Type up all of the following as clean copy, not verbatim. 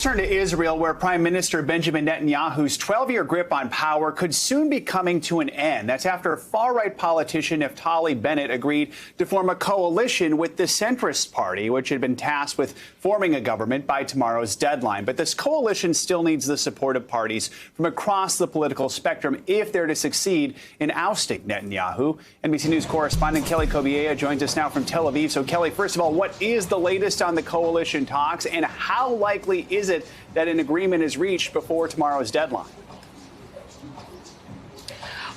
Turn to Israel, where Prime Minister Benjamin Netanyahu's 12-year grip on power could soon be coming to an end. That's after far-right politician Naftali Bennett agreed to form a coalition with the centrist party, which had been tasked with forming a government by tomorrow's deadline. But this coalition still needs the support of parties from across the political spectrum if they're to succeed in ousting Netanyahu. NBC News correspondent Kelly Cobiella joins us now from Tel Aviv. So, Kelly, first of all, what is the latest on the coalition talks, and how likely is it that an agreement is reached before tomorrow's deadline?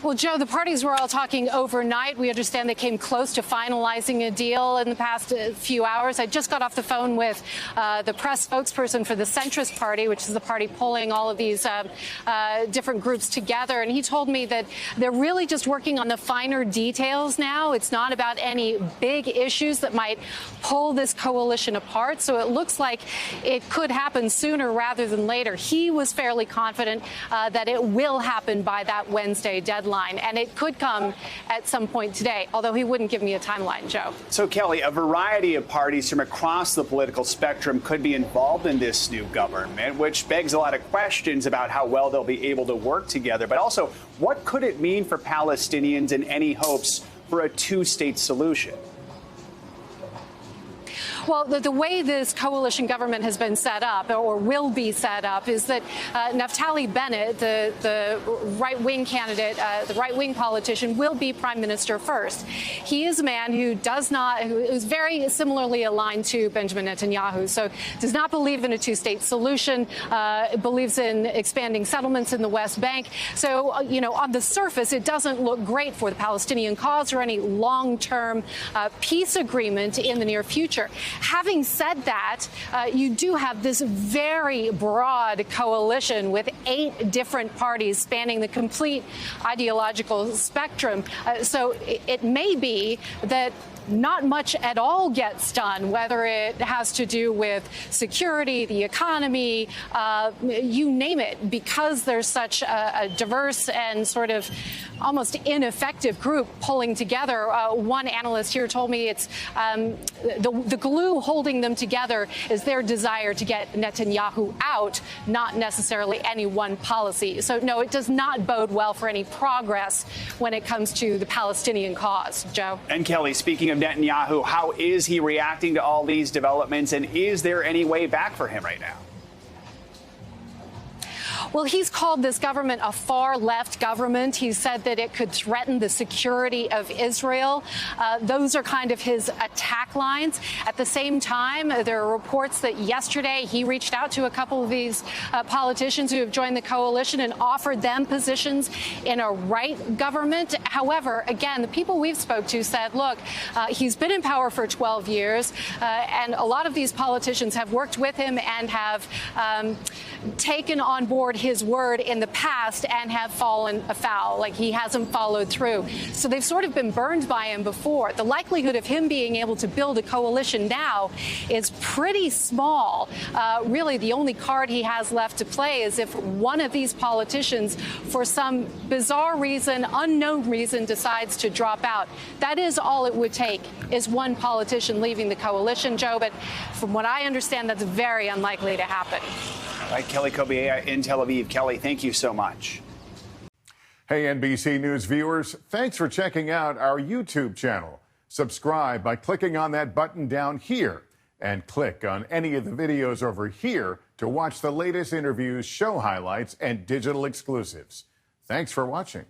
Well, Joe, the parties were all talking overnight. We understand they came close to finalizing a deal in the past few hours. I just got off the phone with the press spokesperson for the centrist party, which is the party pulling all of these different groups together. And he told me that they're really just working on the finer details now. It's not about any big issues that might pull this coalition apart. So it looks like it could happen sooner rather than later. He was fairly confident that it will happen by that Wednesday deadline. And it could come at some point today, although he wouldn't give me a timeline, Joe. So, Kelly, a variety of parties from across the political spectrum could be involved in this new government, which begs a lot of questions about how well they'll be able to work together. But also, what could it mean for Palestinians and any hopes for a two-state solution? Well, the way this coalition government has been set up, or will be set up, is that Naftali Bennett, the right-wing candidate, the right-wing politician, will be prime minister first. He is a man who is very similarly aligned to Benjamin Netanyahu, so does not believe in a two-state solution, believes in expanding settlements in the West Bank. So, on the surface, it doesn't look great for the Palestinian cause or any long-term peace agreement in the near future. Having said that, you do have this very broad coalition with 8 different parties spanning the complete ideological spectrum. So it may be that not much at all gets done, whether it has to do with security, the economy, you name it, because there's such a diverse and sort of almost ineffective group pulling together. One analyst here told me it's the glue holding them together is their desire to get Netanyahu out, not necessarily any one policy. So, no, it does not bode well for any progress when it comes to the Palestinian cause. Joe? And Kelly, speaking of Netanyahu, how is he reacting to all these developments, and is there any way back for him right now? Well, he's called this government a far-left government. He said that it could threaten the security of Israel. Those are kind of his attack lines. At the same time, there are reports that yesterday he reached out to a couple of these politicians who have joined the coalition and offered them positions in a right government. However, again, the people we've spoke to said, look, he's been in power for 12 years, and a lot of these politicians have worked with him and have taken on board his word in the past and have fallen afoul, like he hasn't followed through. So they've sort of been burned by him before. The likelihood of him being able to build a coalition now is pretty small. Really, the only card he has left to play is if one of these politicians, for some bizarre reason, unknown reason, decides to drop out. That is all it would take, is one politician leaving the coalition, Joe. But from what I understand, that's very unlikely to happen. All right, Kelly Cobiella in Tel Aviv. Kelly, thank you so much. Hey, NBC News viewers, thanks for checking out our YouTube channel. Subscribe by clicking on that button down here, and click on any of the videos over here to watch the latest interviews, show highlights, and digital exclusives. Thanks for watching.